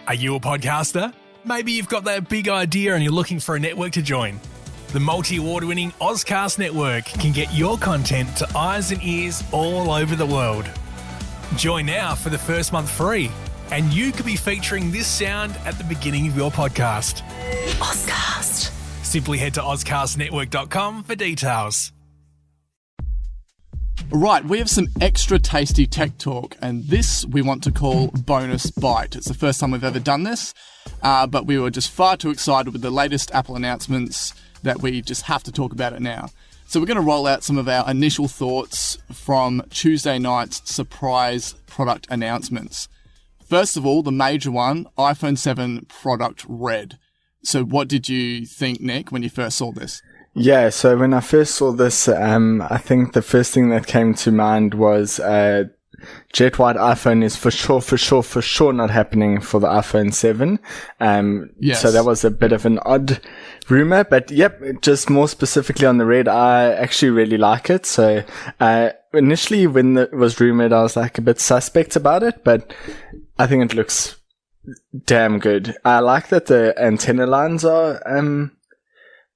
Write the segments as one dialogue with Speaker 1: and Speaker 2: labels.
Speaker 1: Are you a podcaster? Maybe you've got that big idea and you're looking for a network to join. The multi-award-winning Ozcast Network can get your content to eyes and ears all over the world. Join now for the first month free, and you could be featuring this sound at the beginning of your podcast.
Speaker 2: Ozcast.
Speaker 1: Simply head to ozcastnetwork.com for details.
Speaker 3: Right, we have some extra tasty tech talk, and this we want to call Bonus Bite. It's the first time we've ever done this, but we were just far too excited with the latest Apple announcements that we just have to talk about it now. So we're going to roll out some of our initial thoughts from Tuesday night's surprise product announcements. First of all, the major one, iPhone 7 product red. So what did you think, Nick, when you first saw this?
Speaker 4: Yeah, so when I first saw this, I think the first thing that came to mind was jet white iPhone is for sure not happening for the iPhone 7.
Speaker 3: Yes.
Speaker 4: So that was a bit of an odd rumor, but yep, just more specifically on the red, I actually really like it. So initially when it was rumored, I was like a bit suspect about it, but I think it looks damn good. I like that the antenna lines are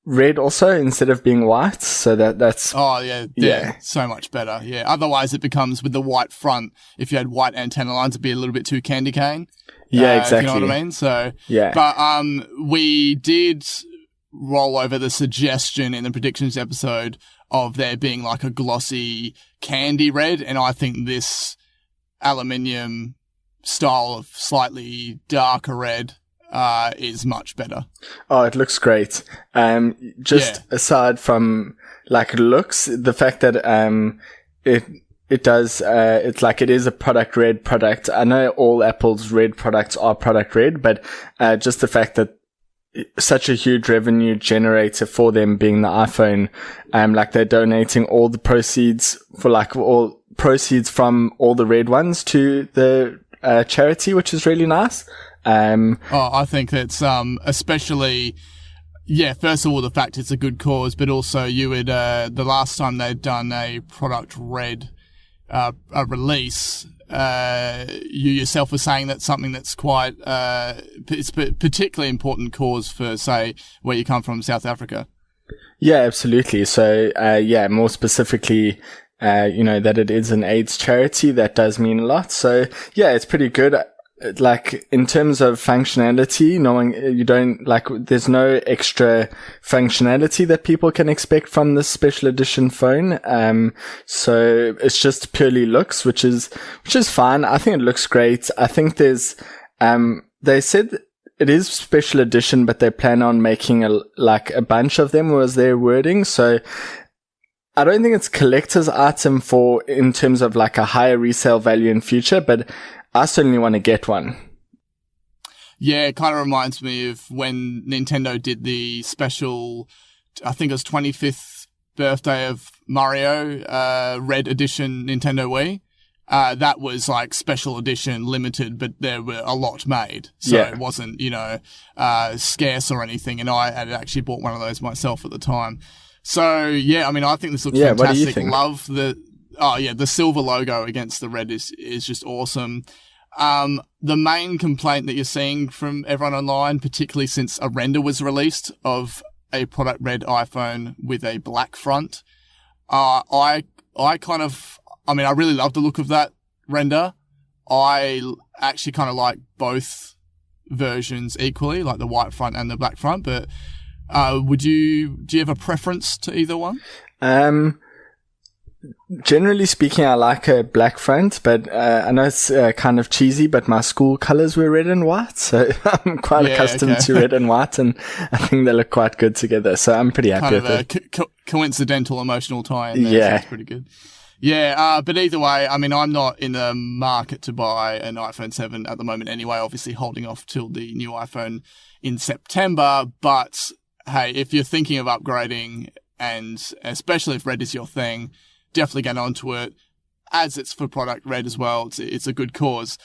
Speaker 4: red also instead of being white, so that's so much better. Yeah, otherwise it becomes with the white front. If you had white antenna lines, it'd be a little bit too candy cane. Yeah, exactly.
Speaker 3: If you know what I mean. So
Speaker 4: yeah,
Speaker 3: but we did roll over the suggestion in the predictions episode of there being like a glossy candy red, and I think this aluminium style of slightly darker red is much better.
Speaker 4: Oh, it looks great. Aside from like looks, the fact that it does it's like it is a product red product. I know all Apple's red products are product red, but just the fact that such a huge revenue generator for them being the iPhone, like they're donating all the proceeds from all the red ones to the charity, which is really nice.
Speaker 3: I think that's especially, first of all, the fact it's a good cause, but also you would, the last time they'd done a product red a release, you yourself were saying that's something that's quite, it's a particularly important cause for, say, where you come from, South Africa.
Speaker 4: Yeah, absolutely. So, more specifically, that it is an AIDS charity, that does mean a lot. So, yeah, it's pretty good. Like, in terms of functionality, there's no extra functionality that people can expect from this special edition phone. So it's just purely looks, which is fine. I think it looks great. I think there's, they said it is special edition, but they plan on making a bunch of them, was their wording. So I don't think it's collector's item in terms of like a higher resale value in future, but I certainly want to get one.
Speaker 3: Yeah, it kind of reminds me of when Nintendo did the special, I think it was 25th birthday of Mario, Red Edition Nintendo Wii. That was like special edition, limited, but there were a lot made. So it wasn't, scarce or anything. And I had actually bought one of those myself at the time. So, yeah, I mean, I think this looks fantastic.
Speaker 4: What do you think?
Speaker 3: Love the silver logo against the red is just awesome. The main complaint that you're seeing from everyone online, particularly since a render was released of a product red iPhone with a black front, I really love the look of that render. I actually kind of like both versions equally, like the white front and the black front, but do you have a preference to either one?
Speaker 4: Generally speaking, I like a black front, but I know it's kind of cheesy, but my school colors were red and white, so I'm quite accustomed to red and white, and I think they look quite good together, so I'm pretty happy with it.
Speaker 3: Coincidental emotional tie-in there. Yeah. Sounds pretty good. Yeah, but either way, I mean, I'm not in the market to buy an iPhone 7 at the moment anyway, obviously holding off till the new iPhone in September, but hey, if you're thinking of upgrading, and especially if red is your thing, definitely get onto it, as it's for product red as well. It's a good cause.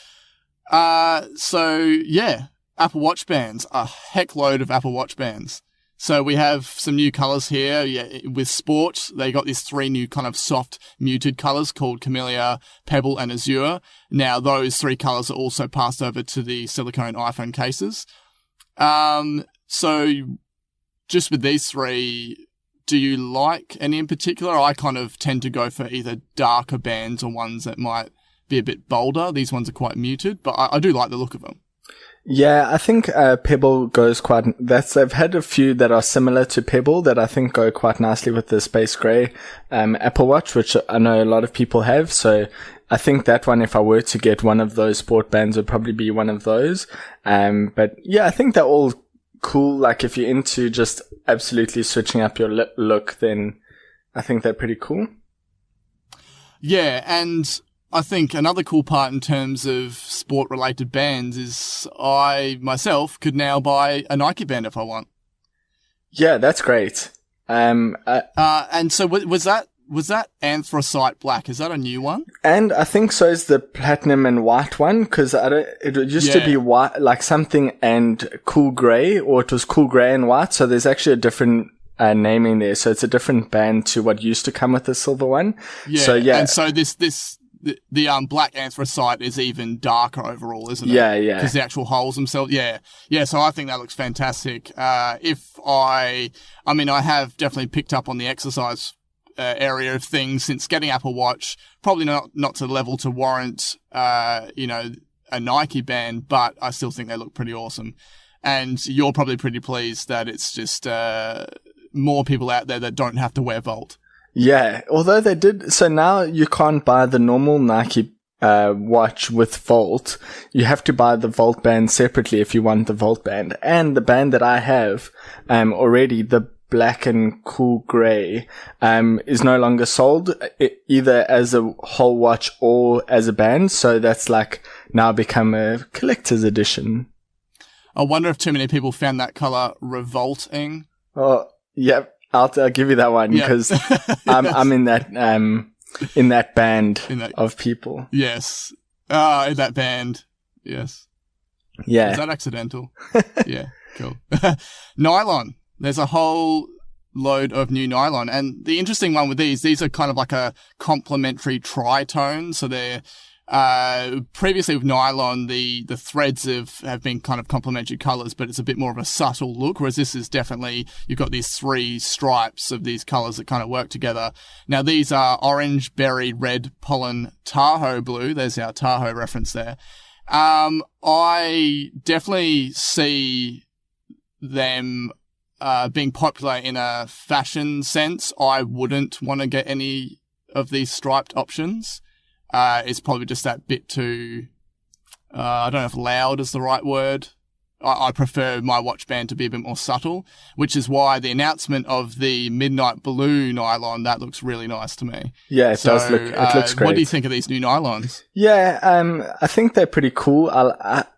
Speaker 3: So yeah, Apple Watch bands, a heck load of Apple Watch bands. So we have some new colours here. Yeah, with Sport, they got these 3 new kind of soft muted colours called Camellia, Pebble and Azure. Now those 3 colours are also passed over to the silicone iPhone cases. So just with these 3, do you like any in particular? I kind of tend to go for either darker bands or ones that might be a bit bolder. These ones are quite muted, but I do like the look of them.
Speaker 4: Yeah, I think Pebble goes quite. I've had a few that are similar to Pebble that I think go quite nicely with the space grey Apple Watch, which I know a lot of people have. So I think that one, if I were to get one of those sport bands, would probably be one of those. But yeah, I think they're all cool. Like if you're into just absolutely switching up your look, then I think they're pretty cool.
Speaker 3: Yeah, and I think another cool part in terms of sport-related bands is I, myself, could now buy a Nike band if I want.
Speaker 4: Yeah, that's great.
Speaker 3: And so was that anthracite black? Is that a new one?
Speaker 4: And I think so is the platinum and white one, because it used to be white, like something and cool grey, or it was cool grey and white. So there's actually a different naming there. So it's a different band to what used to come with the silver one.
Speaker 3: Yeah.
Speaker 4: So yeah.
Speaker 3: And so the black anthracite is even darker overall, isn't it?
Speaker 4: Yeah, yeah.
Speaker 3: Because the actual holes themselves, yeah. So I think that looks fantastic. I have definitely picked up on the exercise area of things since getting Apple Watch. Probably not to the level to warrant, a Nike band, but I still think they look pretty awesome. And you're probably pretty pleased that it's just more people out there that don't have to wear Volt.
Speaker 4: Yeah, although they did, so now you can't buy the normal Nike watch with Volt. You have to buy the Volt band separately if you want the Volt band. And the band that I have already, the black and cool grey, is no longer sold either as a whole watch or as a band. So that's like now become a collector's edition.
Speaker 3: I wonder if too many people found that colour revolting.
Speaker 4: Oh, yeah. I'll give you that one because I'm in that band of people.
Speaker 3: Yes. In that band. Yes.
Speaker 4: Yeah.
Speaker 3: Is that accidental? Yeah. Cool. Nylon. There's a whole load of new nylon. And the interesting one with these are kind of like a complementary tritone. So they're previously with nylon, the threads have been kind of complementary colours, but it's a bit more of a subtle look, whereas this is definitely, you've got these 3 stripes of these colours that kind of work together. Now these are orange, berry, red, pollen, Tahoe blue. There's our Tahoe reference there. I definitely see them being popular in a fashion sense. I wouldn't want to get any of these striped options. It's probably just that bit too, I don't know if loud is the right word. I prefer my watch band to be a bit more subtle, which is why the announcement of the midnight blue nylon, that looks really nice to me.
Speaker 4: Yeah, it looks great.
Speaker 3: What do you think of these new nylons?
Speaker 4: Yeah, I think they're pretty cool.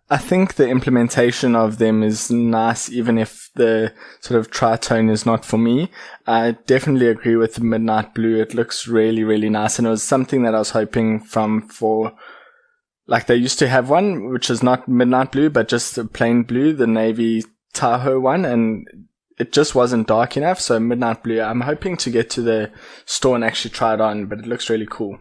Speaker 4: I think the implementation of them is nice, even if the sort of tritone is not for me. I definitely agree with the midnight blue. It looks really, really nice. And it was something that I was hoping for, like they used to have one, which is not midnight blue, but just a plain blue, the navy Tahoe one. And it just wasn't dark enough. So midnight blue, I'm hoping to get to the store and actually try it on, but it looks really cool.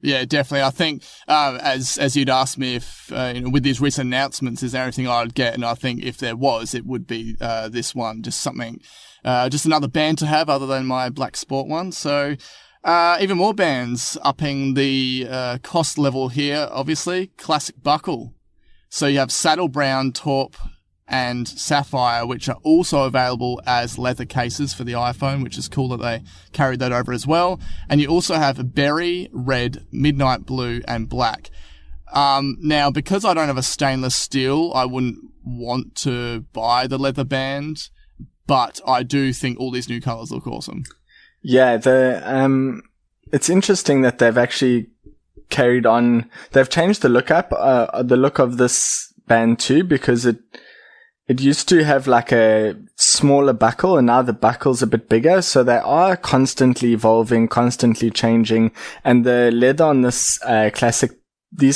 Speaker 3: Yeah, definitely. I think, as you'd asked me if, with these recent announcements, is there anything I'd get? And I think if there was, it would be, this one, just something, just another band to have other than my black sport one. So, even more bands upping the, cost level here, obviously. Classic buckle. So you have saddle brown, taupe, and sapphire, which are also available as leather cases for the iPhone, which is cool that they carried that over as well. And you also have berry, red, midnight blue, and black. Now, because I don't have a stainless steel, I wouldn't want to buy the leather band, but I do think all these new colors look awesome. Yeah,
Speaker 4: it's interesting that they've actually carried on. They've changed the look of this band too, because it used to have like a smaller buckle, and now the buckle's a bit bigger. So they are constantly evolving, constantly changing. And the leather on these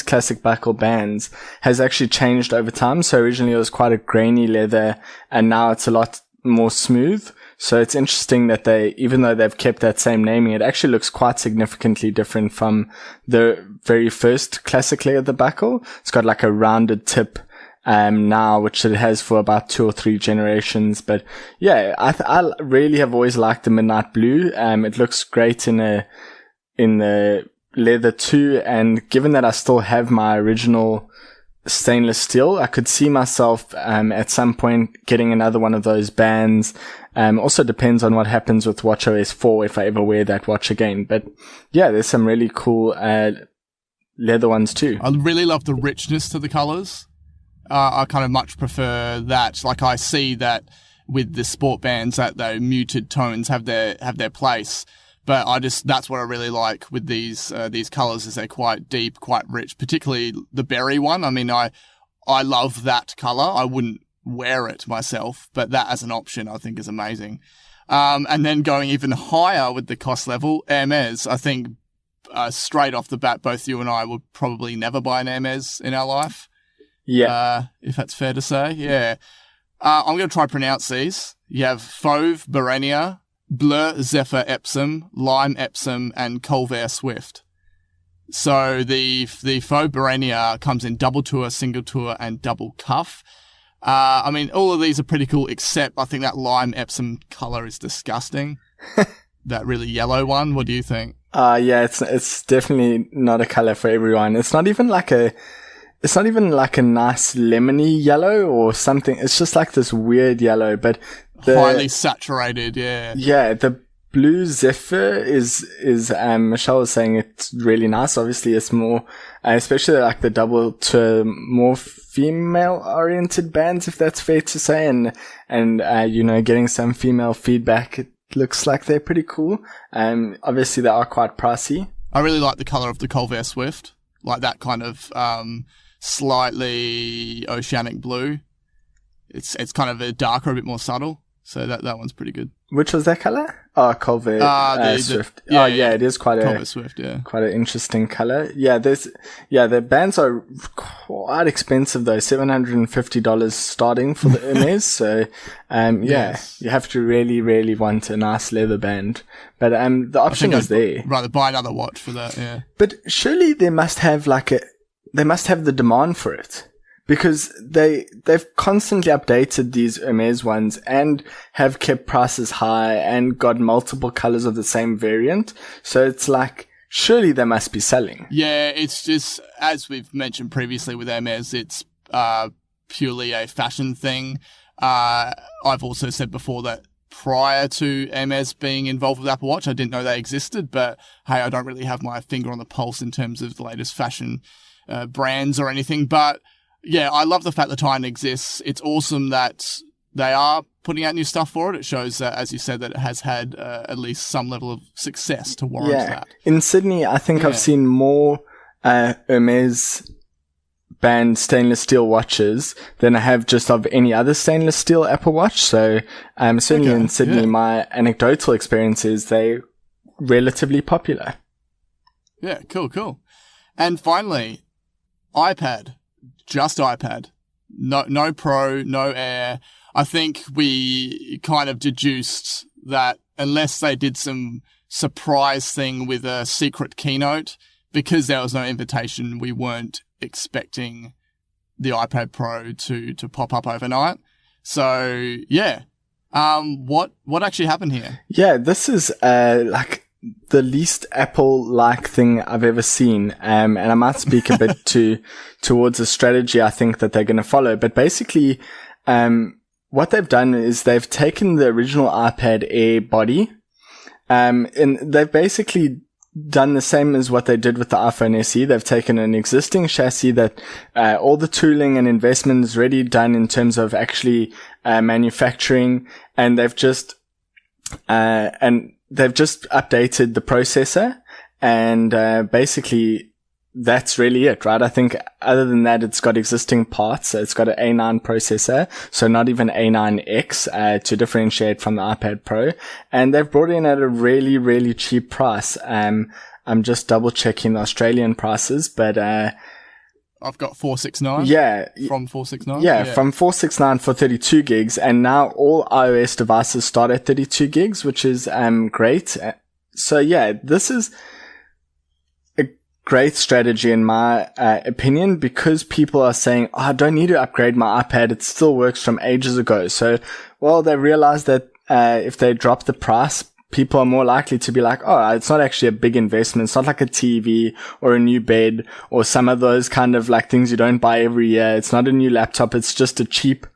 Speaker 4: classic buckle bands has actually changed over time. So originally it was quite a grainy leather, and now it's a lot more smooth. So it's interesting that even though they've kept that same naming, it actually looks quite significantly different from the very first classic layer of the buckle. It's got like a rounded tip now, which it has for about 2 or 3 generations. But yeah, I really have always liked the midnight blue. It looks great in the leather too. And given that I still have my original stainless steel, I could see myself at some point getting another one of those bands. Also depends on what happens with WatchOS 4 if I ever wear that watch again. But yeah, there's some really cool leather ones too.
Speaker 3: I really love the richness to the colours. I kind of much prefer that. Like, I see that with the sport bands that the muted tones have their place. But that's what I really like with these colours, is they're quite deep, quite rich, particularly the berry one. I mean, I love that colour. I wouldn't wear it myself, but that as an option I think is amazing. And then going even higher with the cost level, Hermes, I think straight off the bat, both you and I would probably never buy an Hermes in our life.
Speaker 4: Yeah.
Speaker 3: If that's fair to say. Yeah. I'm going to try to pronounce these. You have Fauve Barenia, Bleu Zephyr Epsom, Lime Epsom, and Colvert Swift. So the Fauve Barenia comes in double tour, single tour, and double cuff. I mean, all of these are pretty cool, except I think that Lime Epsom colour is disgusting. That really yellow one. What do you think?
Speaker 4: Yeah, it's definitely not a colour for everyone. It's not even like a nice lemony yellow or something. It's just like this weird yellow, but
Speaker 3: highly saturated, yeah.
Speaker 4: Yeah, the Blue Zephyr is Michelle was saying it's really nice. Obviously, it's more, especially like the double to more female-oriented bands, if that's fair to say, and getting some female feedback, it looks like they're pretty cool. Obviously, they are quite pricey.
Speaker 3: I really like the colour of the Colvert Swift, like that kind of slightly oceanic blue. It's kind of a darker, a bit more subtle. So that one's pretty good.
Speaker 4: Which was that colour? Oh, Colvert Swift. It is quite
Speaker 3: Colvert Swift, yeah.
Speaker 4: Quite an interesting colour. Yeah, the bands are quite expensive though, $750 starting for the Hermes. So, yes. You have to really, really want a nice leather band. But the option is there.
Speaker 3: Rather buy another watch for that, yeah.
Speaker 4: But surely they must have the demand for it. Because they've constantly updated these Hermes ones and have kept prices high and got multiple colors of the same variant. So it's like, surely they must be selling.
Speaker 3: Yeah, it's just, as we've mentioned previously with Hermes, it's purely a fashion thing. I've also said before that prior to Hermes being involved with Apple Watch, I didn't know they existed, but hey, I don't really have my finger on the pulse in terms of the latest fashion brands or anything. But yeah, I love the fact that Titan exists. It's awesome that they are putting out new stuff for it. It shows that, as you said, that it has had at least some level of success to warrant that.
Speaker 4: In Sydney, I think I've seen more Hermes band stainless steel watches than I have just of any other stainless steel Apple Watch. So certainly in Sydney, my anecdotal experience is they're relatively popular.
Speaker 3: Yeah, cool. And finally, iPad. Just iPad. No Pro, no Air. I think we kind of deduced that unless they did some surprise thing with a secret keynote, because there was no invitation, we weren't expecting the iPad Pro to pop up overnight. So, yeah. What actually happened here?
Speaker 4: Yeah, this is like the least Apple-like thing I've ever seen. And I might speak a bit towards the strategy I think that they're going to follow. But basically, what they've done is they've taken the original iPad Air body, and they've basically done the same as what they did with the iPhone SE. They've taken an existing chassis that all the tooling and investment is already done in terms of actually manufacturing, and they've just updated the processor, and basically that's really it, right? I think other than that, it's got existing parts. So it's got an A9 processor, so not even A9X to differentiate from the iPad Pro. And they've brought in at a really, really cheap price. I'm just double checking the Australian prices, but
Speaker 3: I've got 469.
Speaker 4: Yeah.
Speaker 3: From 469.
Speaker 4: Yeah, from 469 for 32 gigs. And now all iOS devices start at 32 gigs, which is great. So yeah, this is a great strategy in my opinion, because people are saying, I don't need to upgrade my iPad. It still works from ages ago. So, well, they realize that if they drop the price, people are more likely to be like, oh, it's not actually a big investment. It's not like a TV or a new bed or some of those kind of like things you don't buy every year. It's not a new laptop. It's just a cheap,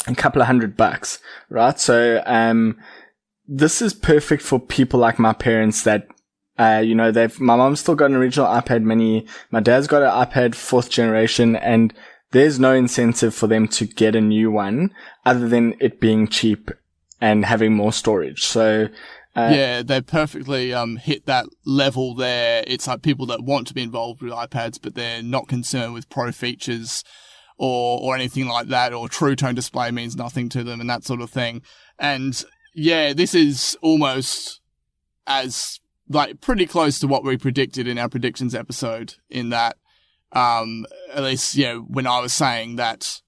Speaker 4: a couple of $100, right? So, this is perfect for people like my parents that, my mom's still got an original iPad mini. My dad's got an iPad 4th generation, and there's no incentive for them to get a new one other than it being cheap and having more storage. So,
Speaker 3: yeah, they perfectly hit that level there. It's like people that want to be involved with iPads, but they're not concerned with pro features or anything like that, or True Tone display means nothing to them and that sort of thing. And yeah, this is almost as like pretty close to what we predicted in our predictions episode, in that at least, when I was saying that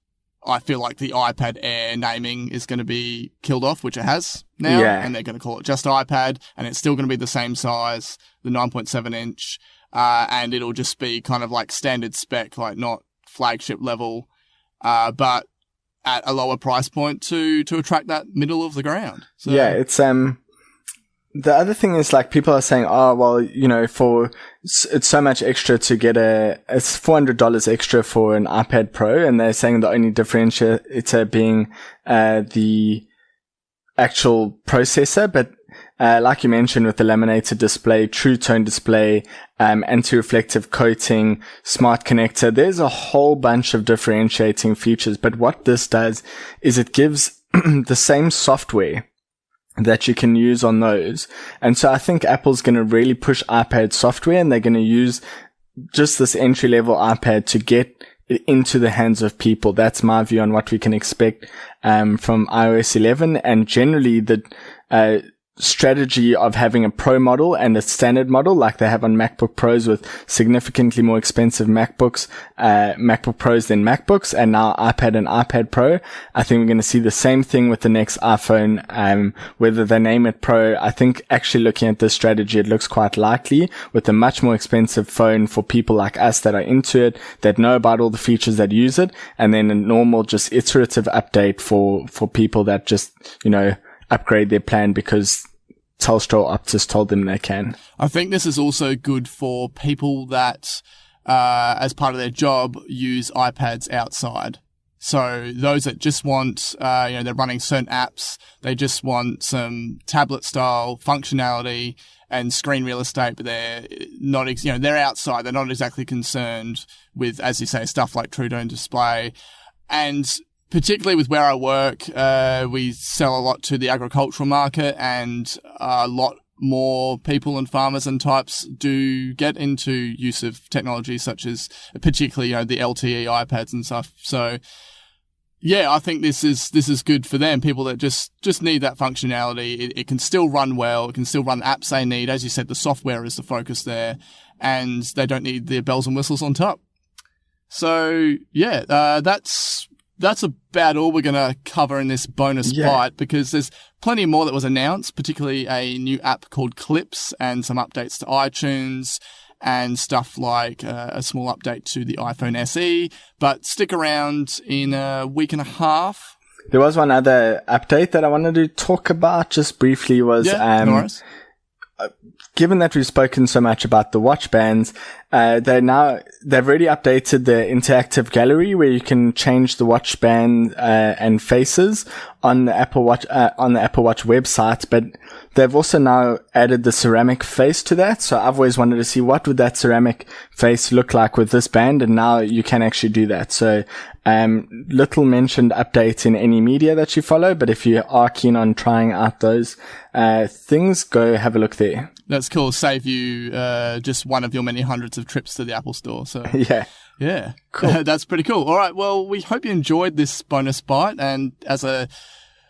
Speaker 3: I feel like the iPad Air naming is going to be killed off, which it has now, and they're going to call it just iPad, and it's still going to be the same size, the 9.7 inch, and it'll just be kind of like standard spec, like not flagship level, but at a lower price point to attract that middle of the ground. So,
Speaker 4: yeah, it's the other thing is, like, people are saying, oh, well, it's so much extra to get it's $400 extra for an iPad Pro, and they're saying the only differentiator being the actual processor. But like you mentioned, with the laminated display, True Tone display, anti-reflective coating, smart connector, there's a whole bunch of differentiating features. But what this does is it gives the same software that you can use on those. And so I think Apple's going to really push iPad software, and they're going to use just this entry-level iPad to get it into the hands of people. That's my view on what we can expect from iOS 11. And generally, the strategy of having a Pro model and a standard model like they have on MacBook Pros, with significantly more expensive MacBook Pros than MacBooks, and now iPad and iPad Pro. I think we're going to see the same thing with the next iPhone, whether they name it Pro. I think actually looking at this strategy, it looks quite likely, with a much more expensive phone for people like us that are into it, that know about all the features, that use it, and then a normal just iterative update for people that just, upgrade their plan because Telstra or Optus told them they can.
Speaker 3: I think this is also good for people that, as part of their job, use iPads outside. So those that just want, they're running certain apps, they just want some tablet style functionality and screen real estate, but they're not, they're outside. They're not exactly concerned with, as you say, stuff like True Tone display. And particularly with where I work, we sell a lot to the agricultural market, and a lot more people and farmers and types do get into use of technology such as particularly, the LTE iPads and stuff. So yeah, I think this is good for them. People that just need that functionality. It can still run well. It can still run the apps they need. As you said, the software is the focus there, and they don't need the bells and whistles on top. So yeah, that's about all we're going to cover in this bonus bite, because there's plenty more that was announced, particularly a new app called Clips and some updates to iTunes and stuff like a small update to the iPhone SE. But stick around in a week and a half.
Speaker 4: There was one other update that I wanted to talk about just briefly was,
Speaker 3: no worries.
Speaker 4: Given that we've spoken so much about the watch bands, they've already updated the interactive gallery where you can change the watch band and faces on the Apple Watch website, but they've also now added the ceramic face to that. So I've always wanted to see what would that ceramic face look like with this band, and now you can actually do that. So little mentioned update in any media that you follow, but if you are keen on trying out those things, go have a look there.
Speaker 3: That's cool. Save you just one of your many hundreds of trips to the Apple Store. So yeah, cool. That's pretty cool. All right. Well, we hope you enjoyed this bonus bite, and as a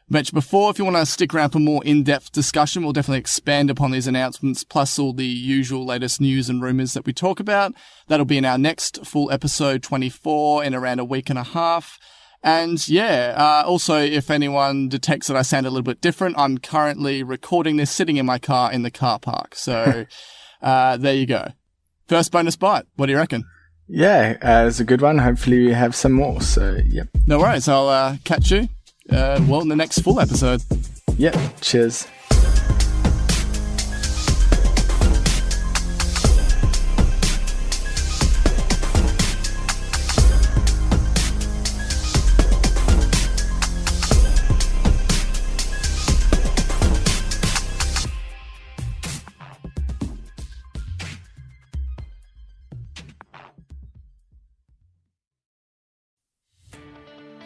Speaker 3: mentioned before, if you want to stick around for more in-depth discussion, we'll definitely expand upon these announcements, plus all the usual latest news and rumours that we talk about. That'll be in our next full episode 24 in around a week and a half. And also, if anyone detects that I sound a little bit different, I'm currently recording this sitting in my car in the car park. So there you go. First bonus bite. What do you reckon?
Speaker 4: Yeah, it's a good one. Hopefully we have some more. So, yep.
Speaker 3: No worries. I'll catch you, in the next full episode.
Speaker 4: Yep. Cheers.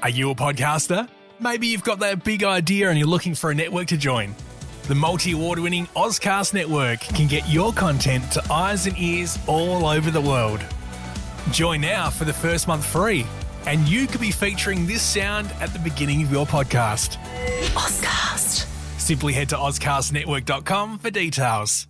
Speaker 1: Are you a podcaster? Maybe you've got that big idea and you're looking for a network to join. The multi-award-winning Ozcast Network can get your content to eyes and ears all over the world. Join now for the first month free, and you could be featuring this sound at the beginning of your podcast.
Speaker 2: Ozcast.
Speaker 1: Simply head to ozcastnetwork.com for details.